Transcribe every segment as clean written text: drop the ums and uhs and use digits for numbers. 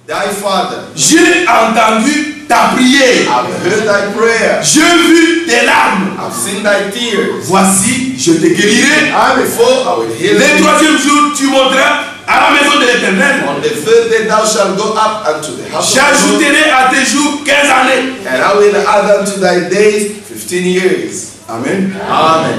Thy father. J'ai entendu ta prière. I've heard thy prayer. J'ai vu tes larmes. I've seen thy tears. Voici, je te guérirai. And before I will heal Le thee. troisième jour, tu monteras à la maison de l'Éternel. On the third day thou shalt go up unto the house of the Lord, J'ajouterai à tes jours 15 années. and I will add unto thy days 15 years. Amen. Amen.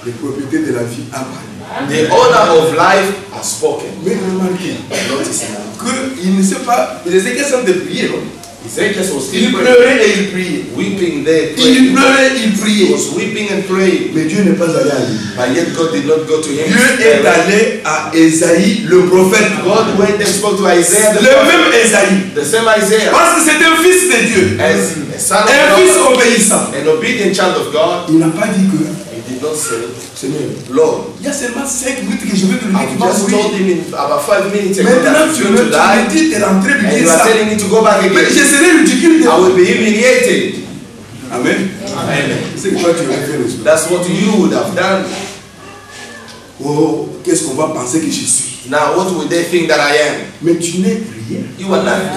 Les propriétés de la vie a parlé. The owner of life has spoken. Mais remarquez Notice now. qu'il ne sait pas, il était question de prier. Non? Ezekiel was Il still praying, pleurait et il priait. weeping there, Il praying. pleurait, il He priait. was weeping and praying, Mais Dieu n'est pas allé à lui. but yet God did not go to him. Dieu est allé à Ésaïe, le prophète. God went and spoke to Isaiah, the Le prophet, même Ésaïe. the same Isaiah, Parce que c'est un fils de Dieu. as a son Un fils of God, obéissant. an obedient child of God. Il n'a pas dit que, He did not say, Seigneur, Lord, il y a seulement 5 minutes que je vais te le dire, I tu vas just mourir. told him in about 5 minutes ago Maintenant, that he's tu going to me die, dis, tu es en train de and dire you are ça. telling me to go back Mais again. je serai ridicule de I will be humiliated. Amen. Amen. C'est que toi tu aurais fait le soir. That's what you would have done. Oh, qu'est-ce qu'on va penser que je suis? Now, what would they think that I am? Mais tu n'es rien. You are nothing.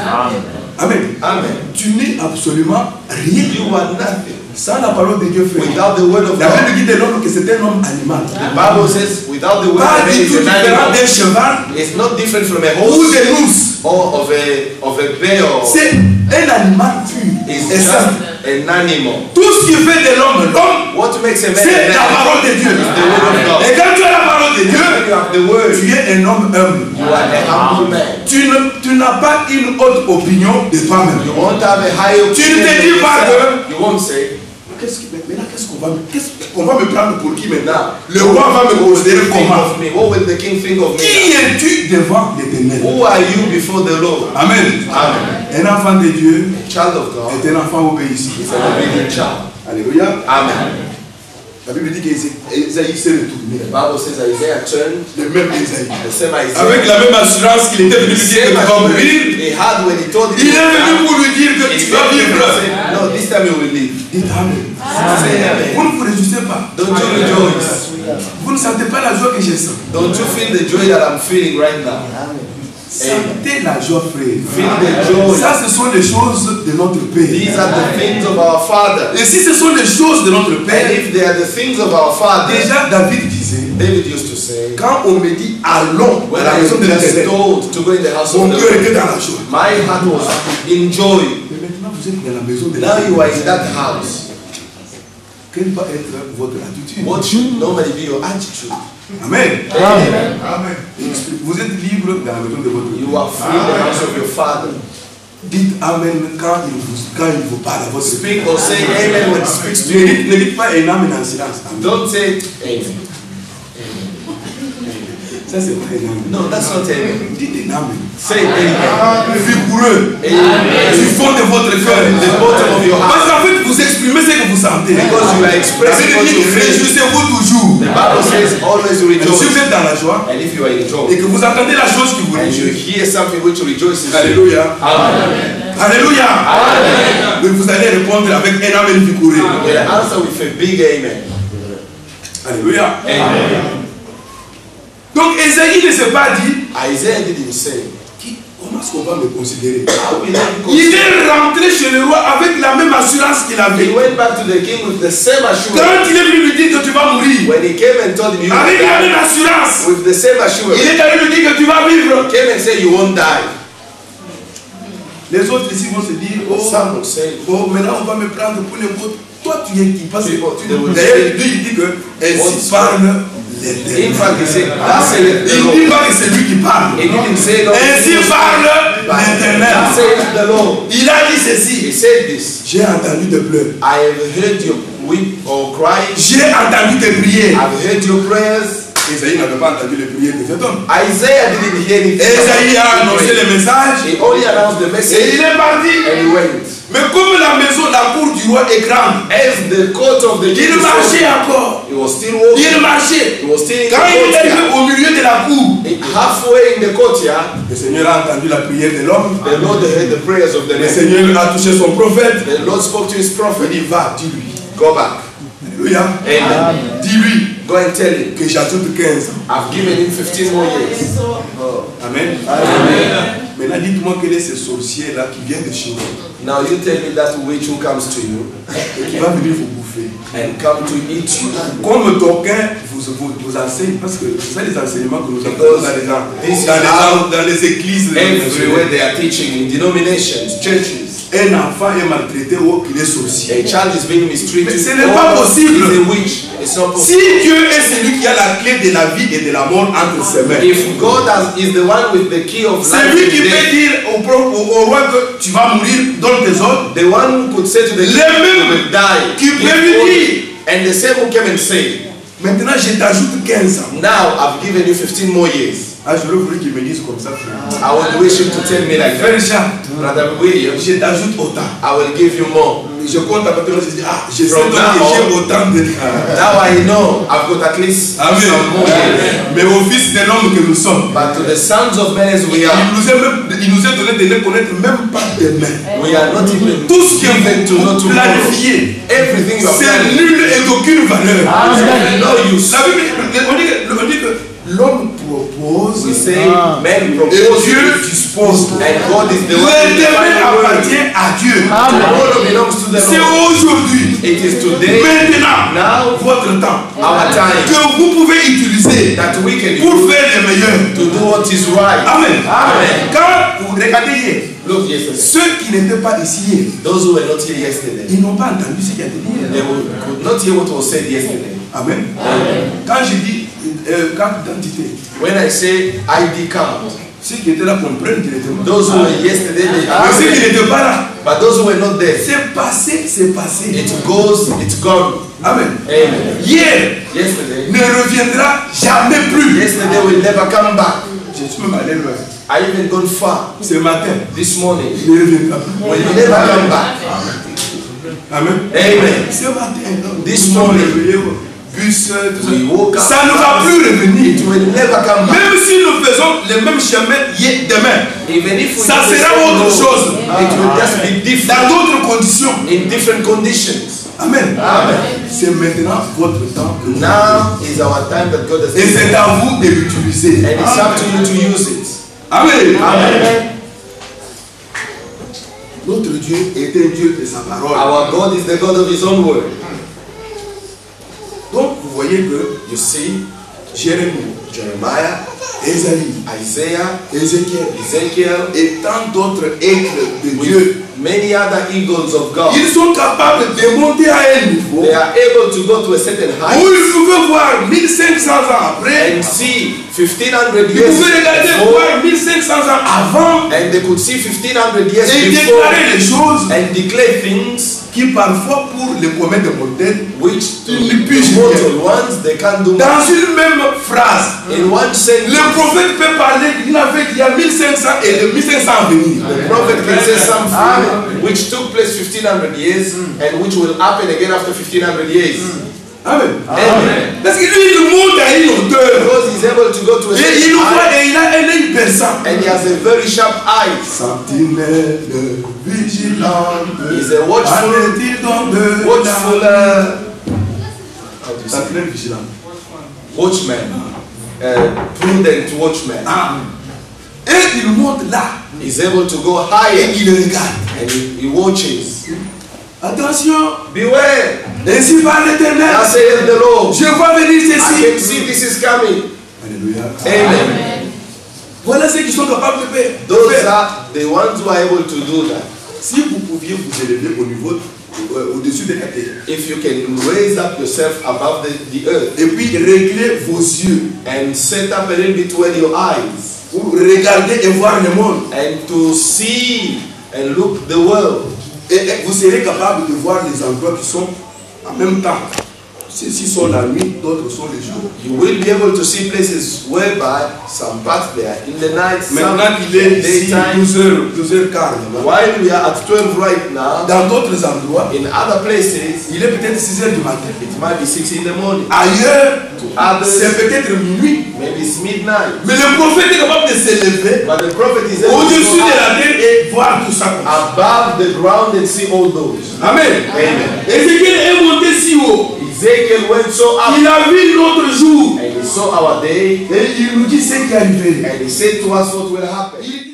Amen. Amen. Tu n'es absolument rien. You are nothing. Sans la parole de Dieu fait. Without the word of La God. Bible dit de l'homme que c'est un homme animal. The Bible says, without the word Pas of God, du it's tout an différent animal. d'un cheval It's not different from a ou horse de l'ours. or of a bear. C'est un animal pur. It's Et just ça, an animal. tout ce qui fait de l'homme, What makes a man c'est a la man parole de Dieu. is the word of God. Et quand tu as la parole de When Dieu, you have the word, tu es un homme humble. you are a humble man. Tu n'as pas une haute opinion de toi-même. You won't have a high opinion. Tu ne te of dis pas yourself. You won't say, Maintenant, qu'est-ce qu'on va me prendre pour qui maintenant? now, Le roi va me who will considérer think comment? of me? What will the king think of Qui me? es-tu devant l'Éternel? Who are you before the Lord? Amen. Amen. Un enfant de Dieu A child of God est un enfant obéissant. is an obedient child. Alléluia. Amen. La Bible dit qu'Ésaïe s'est retourné. The Bible says Isaiah turned, Le même Ésaïe. the same Isaiah. Avec la même assurance qu'il était venu lui dire que tu Same vas assurance mourir. he had when he told him Il est venu pour lui dire que he tu vas vivre. said, no, this time you will live. Dites Amen. Say amen. Vous ne vous réjouissez pas. Don't you rejoice? Vous ne sentez pas la joie que je sens. Don't you feel the joy that I'm feeling right now? Sentez la joie, frère. Feel the joy. Ça, ce sont les choses de notre Père. These are the things of our Father. Et si ce sont les choses de notre And Père, if they are the things of our Father, déjà David disait, David used to say, quand on me dit allons à when la I maison de was l'Éternel, told to go in the house mon of the cœur Lord, était dans la joie. my heart was in joy. Mais maintenant vous êtes dans la maison de Now you are in l'Éternel. that house. Quelle va être votre attitude? What should normally be your attitude? Amen. Amen. Amen. Vous êtes libre dans la maison de votre You Dieu. are free in the house of your Father. Dites Amen quand il vous parle à votre Speak or say amen when he speaks to you. Ne dites pas un amen en silence. Amen. Don't say amen. Ça c'est pas un amen. No, that's not amen. Dites un amen. Say amen. Vigoureux. Amen. Du fond de votre cœur. The bottom of your Parce heart. qu'en fait, vous exprimez ce que vous sentez. Because you are La expressing Bible what dit, you feel. réjouissez-vous toujours. The Bible says always Et si rejoice. vous êtes dans la joie And if you are in et joy que vous entendez la chose qui vous and you réjouit, hear something which rejoices you. alléluia, Amen. alléluia, mais vous allez répondre avec un amen vigoureux. You will answer with a big amen. Alléluia. Amen. Donc Ésaïe ne s'est pas dit, Isaiah didn't say, comment est-ce qu'on va me considérer? how will I be Il considered? est rentré chez le roi avec la même assurance qu'il He avait. went back to the king with the same assurance. Quand il est venu lui dire que tu vas mourir, When he came and told him you will avec la die, même assurance, with the same il assurance, est allé lui dire que tu vas vivre. he came and said you won't die. Les autres ici vont se dire, Some will say, oh, maintenant on va me prendre pour n'importe. Toi tu es qui? Parce que People, d'ailleurs, lui il dit que ainsi parle l'Éternel. in fact, he said, that's it. Il ne dit pas que c'est lui qui parle. He didn't say no. Ainsi parle l'Éternel. That's it, the Lord. Il a dit He ceci. said this. J'ai entendu tes pleurs. I have heard your weep or cry. J'ai entendu tes prières. I've heard your prayers. Ésaïe n'avait pas entendu les prières de cet homme. Isaiah didn't hear anything. Ésaïe a annoncé le message He only announced the et message il est parti. and he went. Mais comme la maison, la cour du roi est grande, As the court of the king il was marchait open, encore. he was still walking. Il marchait. He was still in the Quand il est arrivé courtyard. au milieu de la cour, Halfway in the courtyard, le Seigneur a entendu la prière de l'homme. the Lord heard the prayers of the Le man. Seigneur a touché son prophète. The Lord spoke to his Il prophet. dit, va, dis-lui. Go back. Alléluia. Amen. Dis-lui Go and tell him. que j'ajoute 15 ans. I've given him 15 more years. Amen. Amen. Maintenant, dites-moi quel est ce sorcier-là qui vient de chez vous Now you tell me that witch who comes to you et qui va venir vous bouffer. and come to eat you. Comme d'aucuns vous enseignent, parce que c'est ça les enseignements que nous avons Because dans les églises. Everywhere they are teaching in denominations, churches. Un enfant est maltraité ou qu'il est sorcier. A child is being mistreated. Mais ce n'est pas possible. He's a witch. It's not Si possible. Dieu est celui qui a la clé de la vie et de la mort entre ses mains, If God is the one with the key of c'est life lui and qui peut death, dire au roi que tu vas mourir dans tes ordres. the one who could say to the king, Les mêmes you will die, qui give peut lui order. dire, And the same who came and said, maintenant je t'ajoute 15 ans. now I've given you 15 more years. Ah, j'aurais voulu qu'il me dise comme ça, frère. I would wish him to tell me like Frère that. Jean, Brother William, je t'ajoute autant. I will give you more. Je compte à partir de là, je dis, ah, je sais From donc now que on, j'ai autant de... Now I know I've got at least Amen. some more years. Mais au fils de l'homme que nous sommes, But to the sons of men as we il are, nous est donné de ne connaître même pas demain. we are not even Tout ce que given to know vous tomorrow. planifiez, Everything you are c'est planning, nul et d'aucune valeur. no use. La Bible, on dit que l'homme propose We say et men propose Dieu dispose. and God is the one Le who demain defines the world. appartient à Dieu. Tomorrow belongs to the C'est Lord. aujourd'hui, It is today, maintenant, now, votre temps our time, que vous pouvez utiliser that we can pour use faire le meilleur. to do what is right. Amen. Amen. Quand vous regardez hier, Look, yesterday, ceux qui n'étaient pas ici hier, those who were not here yesterday, ils n'ont pas entendu ce qui a été dit they hier. could not hear what was said yesterday. Amen. Quand je dis carte d'identité, When I say ID card, ceux qui étaient là comprennent directement. those who were yesterday, they Mais ceux qui n'étaient pas là, but those who were not there, c'est passé, c'est passé. it goes, it's gone. Amen. Amen. Hier Yesterday, ne reviendra jamais plus. yesterday will never come back. Je suis même allé loin. I even gone far. Ce matin, This morning il ne reviendra plus. will never come back. Amen. Amen. Ce matin, This nous sommes morning, réveillés, bus, tout we woke ça. up. Ça ne va plus revenir. It will never come back. Même si nous faisons les mêmes chemins demain, Even if we ça do the sera same autre road, chose. it will just be Dans different d'autres conditions. in different conditions. Amen. Amen. C'est maintenant votre temps. que vous Now is our time that God has avez. Et given, c'est à vous de l'utiliser. and it's up to you to use it. Amen. Amen. Notre Dieu est un Dieu de sa parole. Our God is the God of His own word. Donc vous voyez que You see, Jérémie, Jeremiah, Ésaïe, Isaiah, Ézéchiel Ezekiel, et tant d'autres êtres de with Dieu, many other eagles of God, ils sont capables de monter à un niveau they are able to go to a certain où height ils pouvaient voir 1500 ans après, and see 1500 ils years pouvaient regarder before, voir 1500 ans avant and they could see 1500 years et before déclarer les choses and declare things qui parfois pour les communs de mortels, which to Une the pige mortal ones they can't do. dans une même phrase, In one sentence, le prophète peut parler d'une affaire qui a 1500 et de 1500 à venir. the prophet can say something which took place 1500 years and which will happen again after 1500 years. Amen. Amen. Parce que lui, il monte à une hauteur. Because he's able to go to a Et certain il nous height, voit et il a un œil perçant. and he has a very sharp eye. Sentinelle vigilante. He's a watchful, Avertir donc de watchful, la- how do you say? Sentinelle vigilante. Watchman, prudent watchman. Ah. Et il monte là. He's able to go Et higher il regarde. and he watches. Attention. Beware, Ainsi parle l'Éternel. thus saith the Lord. Je vois venir I can ceci. see this is coming. Alléluia. Amen. Voilà ceux qui sont capables de faire. Those are the ones who are able to do that. Si vous pouviez vous élever au niveau, au-dessus de la terre, If you can raise up yourself above the earth et puis régler vos yeux, and set up a little bit where your eyes pour regarder et voir le monde, and to see and look the world, et vous serez capable de voir les endroits qui sont en même temps. Ceux-ci sont la nuit, d'autres sont les jours. you will be able to see places whereby some parts there in the night, some Maintenant qu'il est ici daytime. 12h15, While we are at 12 right now, dans d'autres endroits, in other places il est peut-être 6h du matin. it might be 6 in the morning, Ailleurs, to others c'est peut-être minuit. maybe it's midnight. Mais le prophète est capable de s'élever But the prophet is able to au-dessus go de up la terre et voir tout ça. above the ground and see all those. Amen. Amen. Ézéchiel est monté si haut. Ezekiel went so up Il a vu notre jour. and he saw our day Et il nous dit ce qui est arrivé. and he said to us what will happen. Il